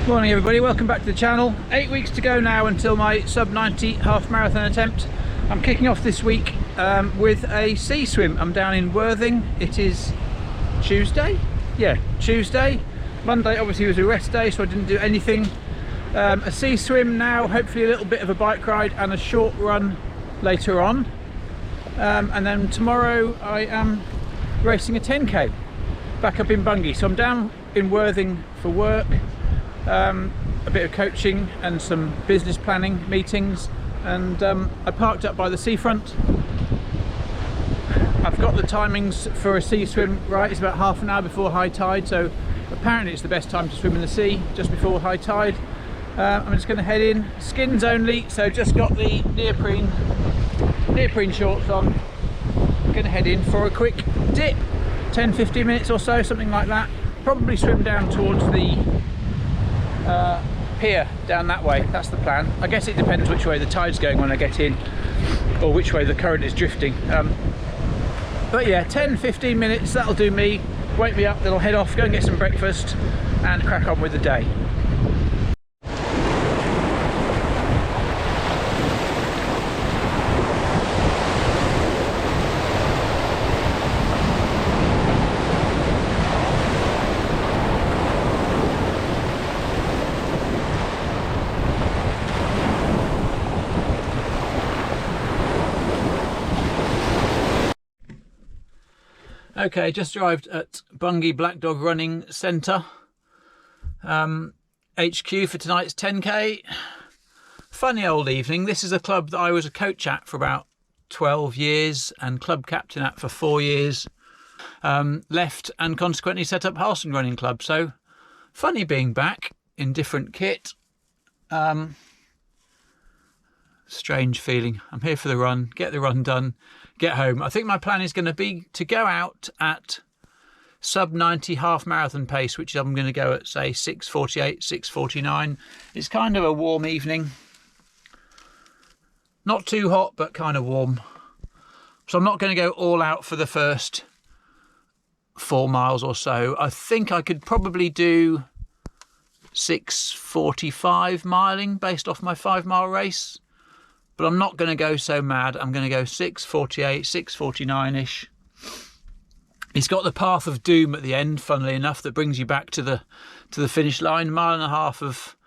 Morning everybody, welcome back to the channel. 8 weeks to go now until my sub 90 half marathon attempt. I'm kicking off this week with a sea swim. I'm down in Worthing. It is Tuesday? Yeah, Tuesday. Monday obviously was a rest day, so I didn't do anything. A sea swim now, hopefully a little bit of a bike ride and a short run later on. And then tomorrow I am racing a 10k back up in Bungay. So I'm down in Worthing for work. A bit of coaching and some business planning meetings, and I parked up by the seafront. I've got the timings for a sea swim right. It's about half an hour before high tide, so apparently it's the best time to swim in the sea, just before high tide. I'm just going to head in, skins only, so just got the neoprene shorts on. Going to head in for a quick dip, 10-15 minutes or so, something like that. Probably swim down towards the pier down that way. That's the plan. I guess it depends which way the tide's going when I get in, or which way the current is drifting. But yeah, 10-15 minutes, that'll do me. Wake me up, then I'll head off, go and get some breakfast and crack on with the day. Okay, just arrived at Bungay Black Dog Running Centre, HQ for tonight's 10k. Funny old evening. This is a club that I was a coach at for about 12 years and club captain at for 4 years. Left and consequently set up Harleston Running Club. So funny being back in different kit. Strange feeling. I'm here for the run, get the run done, get home. I think my plan is going to be to go out at sub 90 half marathon pace, which I'm going to go at, say, 6:48, 6:49. It's kind of a warm evening. Not too hot, but kind of warm. So I'm not going to go all out for the first 4 miles or so. I think I could probably do 6:45 miling based off my 5-mile race. But I'm not going to go so mad. I'm going to go 6:48, 6:49-ish. It's got the path of doom at the end, funnily enough, that brings you back to the finish line. 1.5 miles of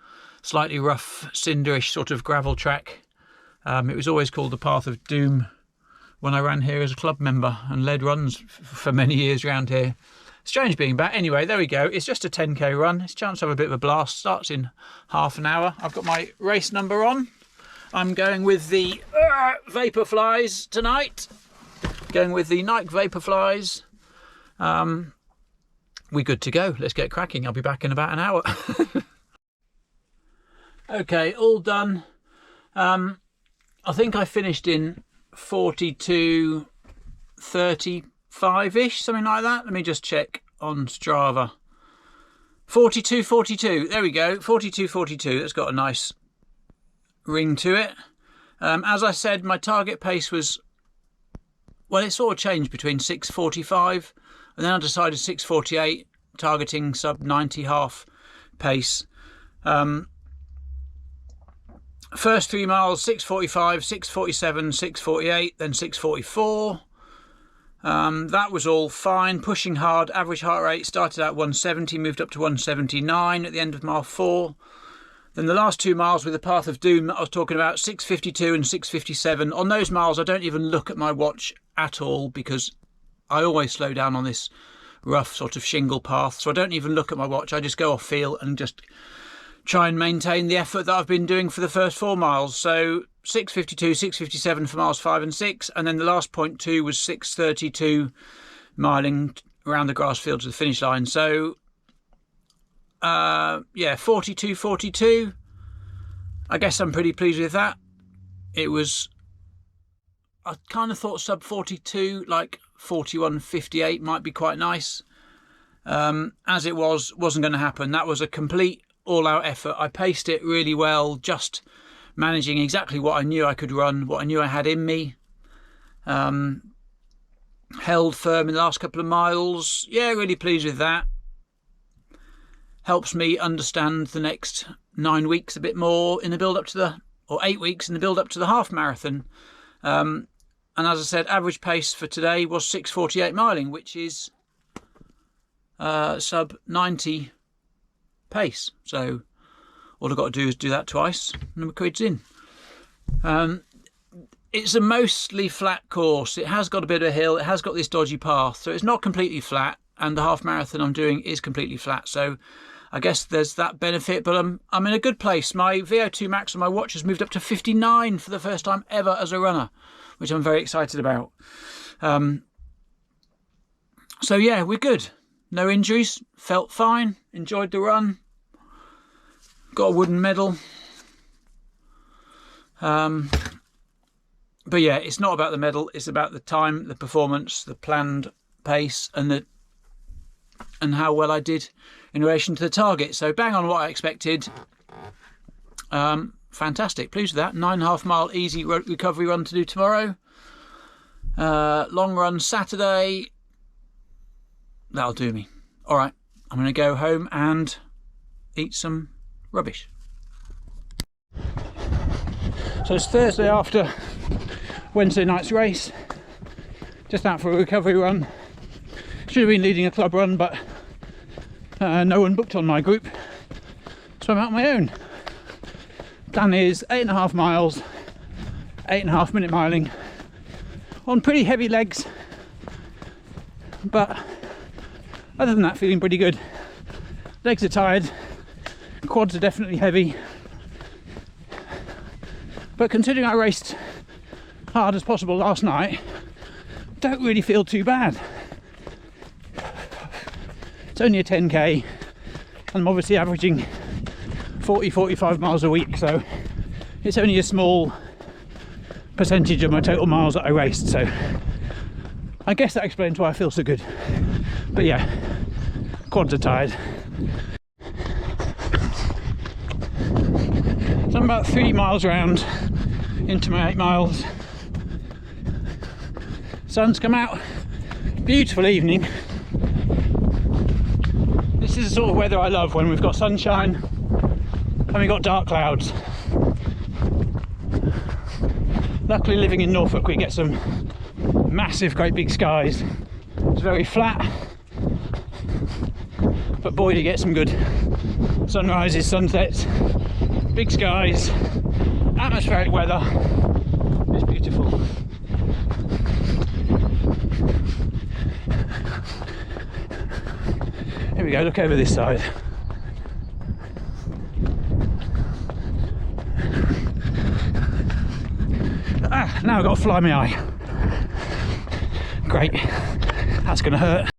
slightly rough, cinderish sort of gravel track. It was always called the path of doom when I ran here as a club member and led runs for many years around here. Strange being back. Anyway, there we go. It's just a 10k run. It's a chance to have a bit of a blast. Starts in half an hour. I've got my race number on. I'm going with the Vaporflies tonight. Going with the Nike Vaporflies. We're good to go. Let's get cracking. I'll be back in about an hour. Okay, all done. I think I finished in 42:35-ish, something like that. Let me just check on Strava. 42:42. There we go. 42:42. That's got a nice ring to it. As I said, my target pace was, well, it sort of changed between 6:45 and then I decided 6:48, targeting sub 90 half pace. First 3 miles 6:45, 6:47, 6:48, then 6:44. That was all fine, pushing hard. Average heart rate started at 170, moved up to 179 at the end of mile 4. Then the last 2 miles with the path of doom that I was talking about, 6:52 and 6:57. On those miles, I don't even look at my watch at all because I always slow down on this rough sort of shingle path. So I don't even look at my watch. I just go off feel and just try and maintain the effort that I've been doing for the first 4 miles. So 6:52, 6:57 for miles 5 and 6. And then the last 0.2 was 6:32 miling around the grass field to the finish line. So yeah, 42:42. I guess I'm pretty pleased with that. It was, I kind of thought sub 42, like 41:58 might be quite nice. As it wasn't going to happen. That was a complete all-out effort. I paced it really well, just managing exactly what I knew I could run, what I knew I had in me. Held firm in the last couple of miles. Yeah, really pleased with that. helps me understand the next 9 weeks a bit more in the build up to the, or 8 weeks in the build up to the half marathon. And as I said, average pace for today was 6:48 miling, which is sub 90 pace. So all I've got to do is do that twice and the quid's in. It's a mostly flat course. It has got a bit of a hill, it has got this dodgy path, so it's not completely flat, and the half marathon I'm doing is completely flat, so I guess there's that benefit. But I'm in a good place. My VO2 max on my watch has moved up to 59 for the first time ever as a runner, which I'm very excited about. So yeah, we're good. No injuries, felt fine, enjoyed the run, got a wooden medal. But yeah, it's not about the medal, it's about the time, the performance, the planned pace, and how well I did in relation to the target. So bang on what I expected. Fantastic, pleased with that. 9.5 mile easy recovery run to do tomorrow. Long run Saturday. That'll do me. All right, I'm going to go home and eat some rubbish. So it's Thursday after Wednesday night's race. Just out for a recovery run. Should have been leading a club run, but no one booked on my group, so I'm out on my own. Plan is 8.5 miles, 8.5 minute miling on pretty heavy legs, but other than that, feeling pretty good. Legs are tired, quads are definitely heavy, but considering I raced hard as possible last night, don't really feel too bad. It's only a 10k, and I'm obviously averaging 40-45 miles a week, so it's only a small percentage of my total miles that I raced, so I guess that explains why I feel so good. But yeah, quads are tired. So I'm about 3 miles round into my 8 miles. Sun's come out, beautiful evening. This is the sort of weather I love, when we've got sunshine and we've got dark clouds. Luckily, living in Norfolk, we get some massive, great big skies. It's very flat, but boy, do you get some good sunrises, sunsets, big skies, atmospheric weather. It's beautiful. Here we go, look over this side. Now I've got a fly in my eye. Great, that's going to hurt.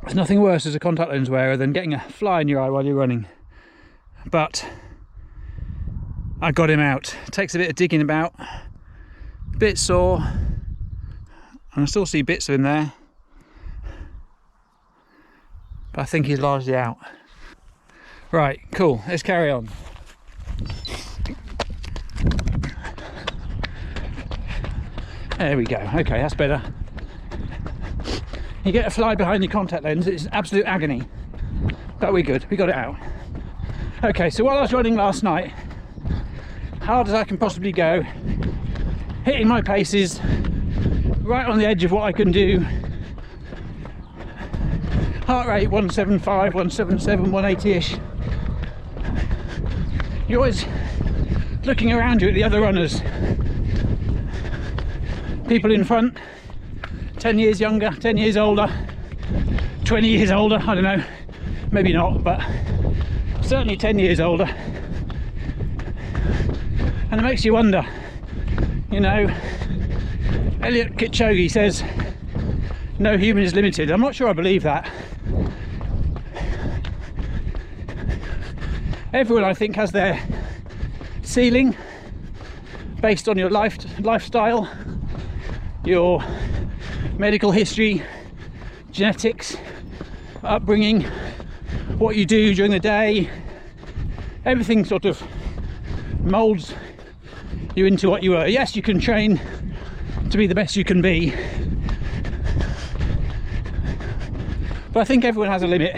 There's nothing worse as a contact lens wearer than getting a fly in your eye while you're running. But I got him out. It takes a bit of digging about, a bit sore, and I still see bits of him there. But I think he's largely out. Right, cool, let's carry on. There we go, okay, that's better. You get a fly behind your contact lens, it's absolute agony. But we're good, we got it out. Okay, so while I was running last night, hard as I can possibly go, hitting my paces, right on the edge of what I can do. Heart rate 175, 177, 180-ish. You're always looking around you at the other runners. People in front, 10 years younger, 10 years older, 20 years older, I don't know, maybe not, but certainly 10 years older. And it makes you wonder, you know, Eliud Kipchoge says, no human is limited. I'm not sure I believe that. Everyone, I think, has their ceiling based on your lifestyle, your medical history, genetics, upbringing, what you do during the day. Everything sort of molds you into what you are. Yes, you can train to be the best you can be, but I think everyone has a limit.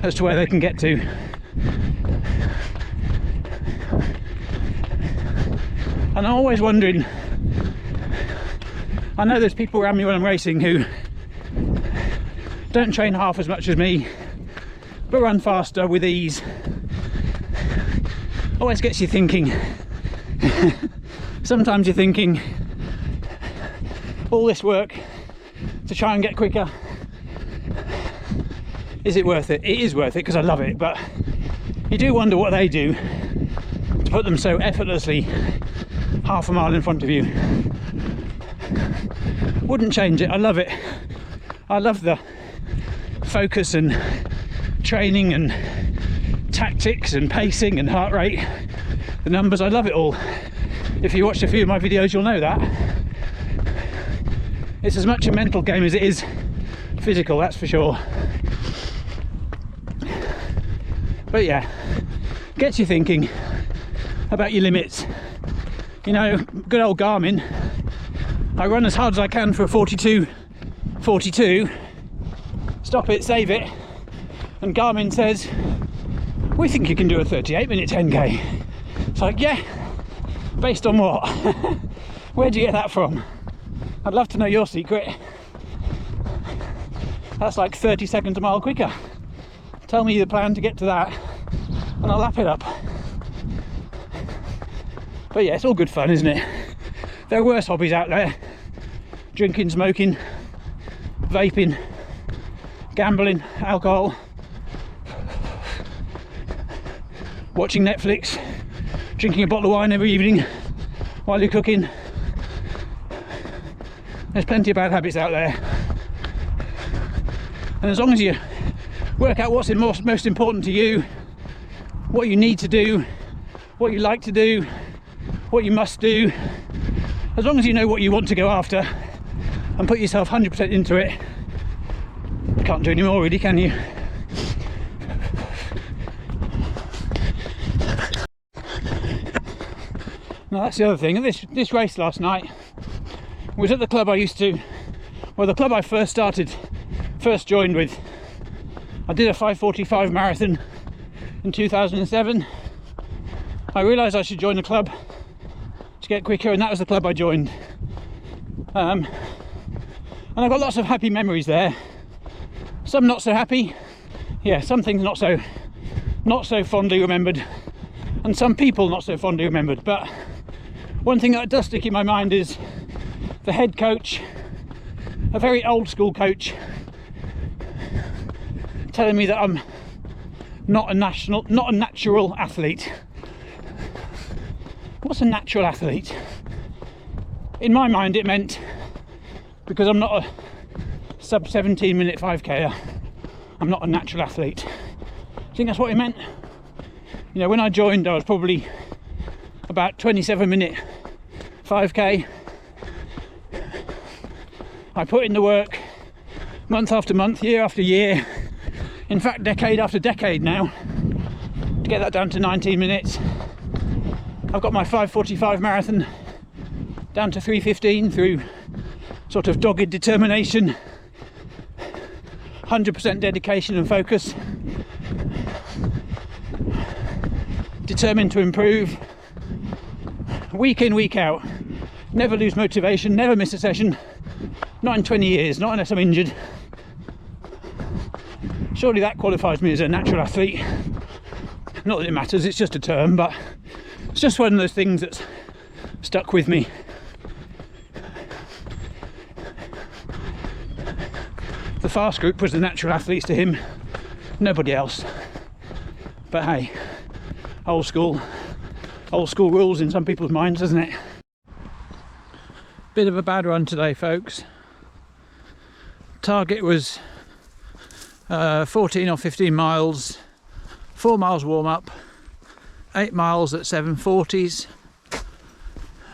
as to where they can get to. And I'm always wondering, I know there's people around me when I'm racing who don't train half as much as me, but run faster with ease. Always gets you thinking. Sometimes you're thinking, all this work to try and get quicker, is it worth it? It is worth it because I love it, but you do wonder what they do to put them so effortlessly half a mile in front of you. Wouldn't change it. I love it. I love the focus and training and tactics and pacing and heart rate, the numbers. I love it all. If you watched a few of my videos, you'll know that. It's as much a mental game as it is physical, that's for sure. But yeah, gets you thinking about your limits. You know, good old Garmin, I run as hard as I can for a 42, stop it, save it, and Garmin says, we think you can do a 38-minute 10k. It's like, yeah, based on what? Where'd you get that from? I'd love to know your secret. That's like 30 seconds a mile quicker. Tell me the plan to get to that and I'll lap it up. But yeah, it's all good fun, isn't it? There are worse hobbies out there. Drinking, smoking, vaping, gambling, alcohol, watching Netflix, drinking a bottle of wine every evening while you're cooking. There's plenty of bad habits out there. And as long as you work out what's most important to you, what you need to do, what you like to do, what you must do, as long as you know what you want to go after and put yourself 100% into it, you can't do any more really, can you? Now that's the other thing. This race last night was at the club I used to, well, the club I first joined with. I did a 5:45 marathon in 2007. I realised I should join the club to get quicker, and that was the club I joined. And I've got lots of happy memories there. Some not so happy. Yeah, some things not so fondly remembered, and some people not so fondly remembered. But one thing that does stick in my mind is the head coach, a very old school coach, telling me that I'm not a natural athlete. What's a natural athlete? In my mind it meant, because I'm not a sub 17-minute 5k, I'm not a natural athlete. I think that's what it meant. You know, when I joined I was probably about 27-minute 5k. I put in the work month after month, year after year, in fact decade after decade now, to get that down to 19 minutes. I've got my 5:45 marathon down to 3:15 through sort of dogged determination, 100% dedication and focus, determined to improve, week in, week out, never lose motivation, never miss a session, not in 20 years, not unless I'm injured. Surely that qualifies me as a natural athlete. Not that it matters, it's just a term, but it's just one of those things that's stuck with me. The fast group was the natural athletes to him, nobody else. But hey, old school rules in some people's minds, doesn't it? Bit of a bad run today, folks. Target was 14 or 15 miles, 4 miles warm up, 8 miles at 7:40s,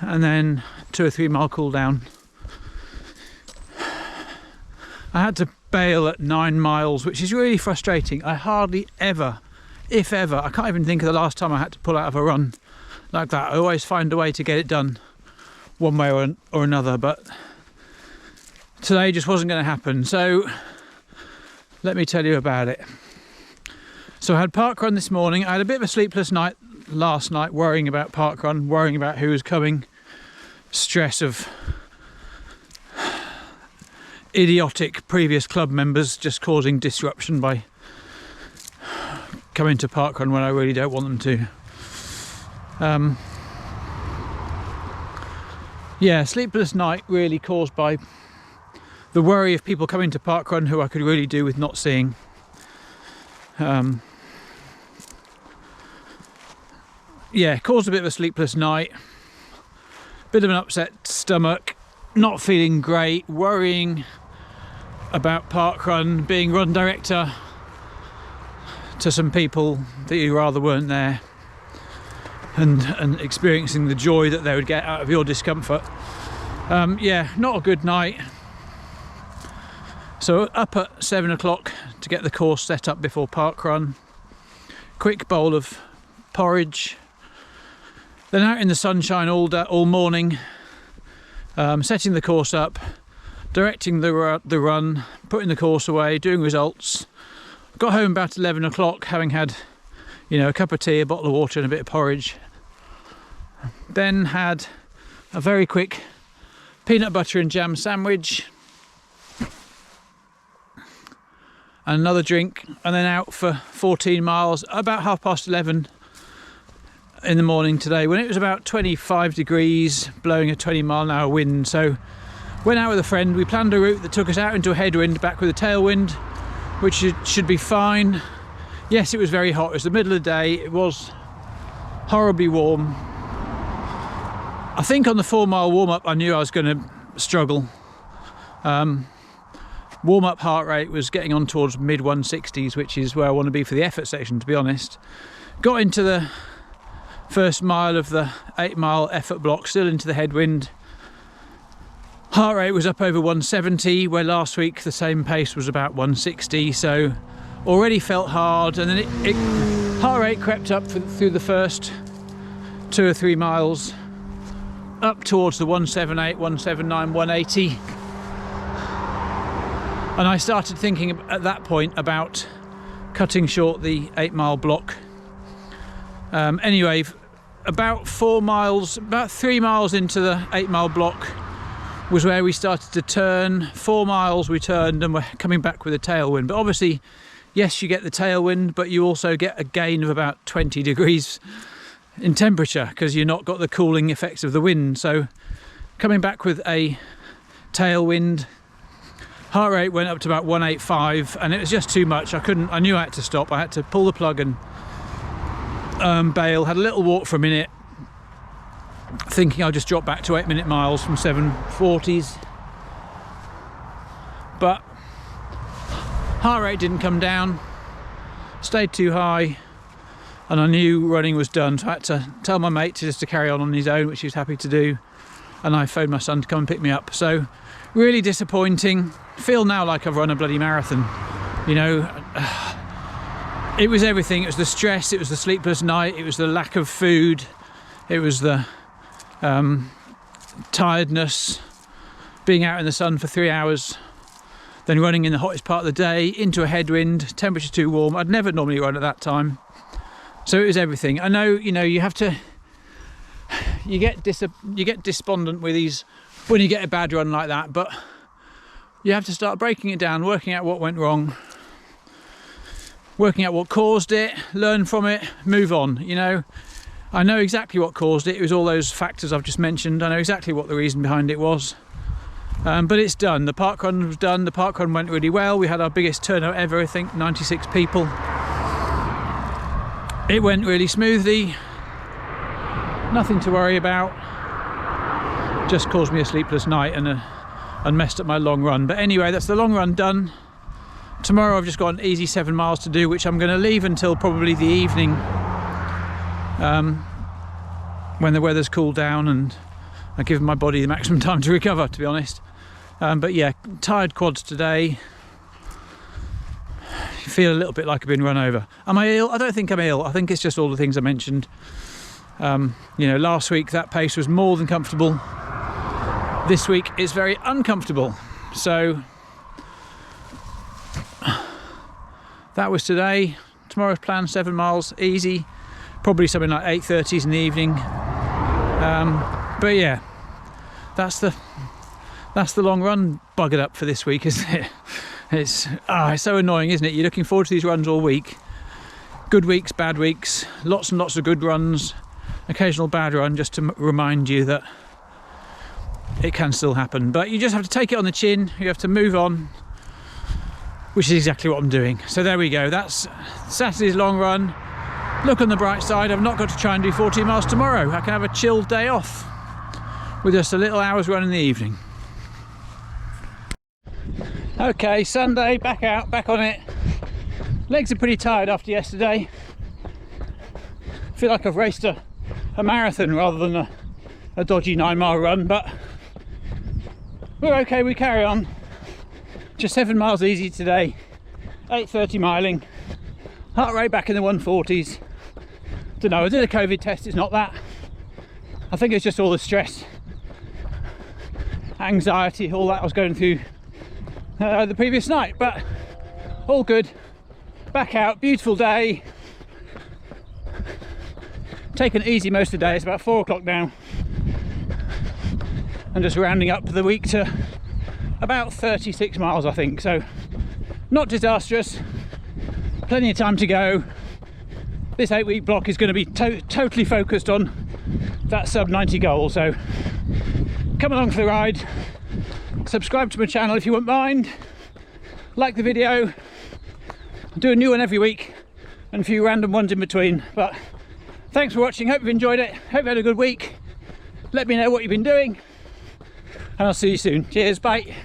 and then 2 or 3 mile cool down. I had to bail at 9 miles, which is really frustrating. I hardly ever, if ever, I can't even think of the last time I had to pull out of a run like that. I always find a way to get it done one way or another, but today just wasn't going to happen. So let me tell you about it. So I had parkrun this morning. I had a bit of a sleepless night last night, worrying about parkrun, worrying about who was coming, stress of idiotic previous club members just causing disruption by coming to parkrun when I really don't want them to. Yeah, sleepless night really caused by the worry of people coming to parkrun who I could really do with not seeing. Yeah, caused a bit of a sleepless night, bit of an upset stomach, not feeling great, worrying about parkrun, being run director to some people that you rather weren't there, and experiencing the joy that they would get out of your discomfort. Yeah, not a good night. So up at 7 o'clock to get the course set up before parkrun. Quick bowl of porridge. Then out in the sunshine all morning, setting the course up, directing the run, putting the course away, doing results. Got home about 11 o'clock, having had, a cup of tea, a bottle of water and a bit of porridge. Then had a very quick peanut butter and jam sandwich. And another drink, and then out for 14 miles, about 11:30 in the morning today, when it was about 25 degrees, blowing a 20-mile-an-hour wind. So went out with a friend. We planned a route that took us out into a headwind, back with a tailwind, which should be fine. Yes, it was very hot. It was the middle of the day. It was horribly warm. I think on the 4-mile warm-up I knew I was going to struggle. Warm-up heart rate was getting on towards mid 160s, which is where I want to be for the effort section, to be honest. Got into the first mile of the 8-mile effort block, still into the headwind. Heart rate was up over 170, where last week the same pace was about 160, so already felt hard. And then heart rate crept up through the first 2 or 3 miles, up towards the 178, 179, 180. And I started thinking at that point about cutting short the 8-mile block. Anyway, about 3 miles into the 8-mile block was where we started to turn. 4 miles we turned and we're coming back with a tailwind. But obviously, yes, you get the tailwind, but you also get a gain of about 20 degrees in temperature because you've not got the cooling effects of the wind. So coming back with a tailwind, heart rate went up to about 185, and it was just too much. I knew I had to stop. I had to pull the plug and bail. Had a little walk for a minute, thinking I'll just drop back to 8-minute miles from 740s. But heart rate didn't come down, stayed too high, and I knew running was done. So I had to tell my mate to carry on his own, which he was happy to do, and I phoned my son to come and pick me up. So really disappointing. Feel now like I've run a bloody marathon. It was everything. It was the stress, it was the sleepless night, it was the lack of food, it was the tiredness, being out in the sun for 3 hours, then running in the hottest part of the day into a headwind, temperature too warm. I'd never normally run at that time. So it was everything. I know, you have to, you get despondent with these when you get a bad run like that, but you have to start breaking it down, working out what went wrong, working out what caused it, learn from it, move on. I know exactly what caused it. It was all those factors I've just mentioned. I know exactly what the reason behind it was. But it's done. The parkrun was done. The parkrun went really well. We had our biggest turnout ever, I think, 96 people. It went really smoothly. Nothing to worry about. Just caused me a sleepless night and messed up my long run. But anyway, that's the long run done. Tomorrow I've just got an easy 7 miles to do, which I'm going to leave until probably the evening, when the weather's cooled down and I've given my body the maximum time to recover, to be honest. But yeah, tired quads today. Feel a little bit like I've been run over. Am I ill? I don't think I'm ill. I think it's just all the things I mentioned. Last week that pace was more than comfortable. This week it's very uncomfortable. So that was today. Tomorrow's plan 7 miles easy, probably something like 8:30s in the evening. But yeah, that's the long run buggered up for this week, isn't it? It's so annoying, isn't it? You're looking forward to these runs all week. Good weeks, bad weeks, lots and lots of good runs, occasional bad run, just to remind you that it can still happen. But you just have to take it on the chin, you have to move on, which is exactly what I'm doing. So there we go, that's Saturday's long run. Look on the bright side, I've not got to try and do 14 miles tomorrow. I can have a chilled day off with just a little hour's run in the evening. Okay, Sunday, back out, back on it. Legs are pretty tired after yesterday. I feel like I've raced a marathon rather than a dodgy 9-mile run, but we're okay, we carry on. Just 7 miles easy today, 8:30 miling, heart rate back in the 140s. Don't know, I did a COVID test, it's not that. I think it's just all the stress, anxiety, all that I was going through the previous night, but all good. Back out, beautiful day. Taken easy most of the day, it's about 4 o'clock now. I'm just rounding up the week to about 36 miles, I think, so not disastrous, plenty of time to go. This 8-week block is going to be totally focused on that sub 90 goal, so come along for the ride. Subscribe to my channel if you wouldn't mind, like the video. I do a new one every week and a few random ones in between, but thanks for watching, hope you've enjoyed it, hope you had a good week. Let me know what you've been doing and I'll see you soon. Cheers, bye.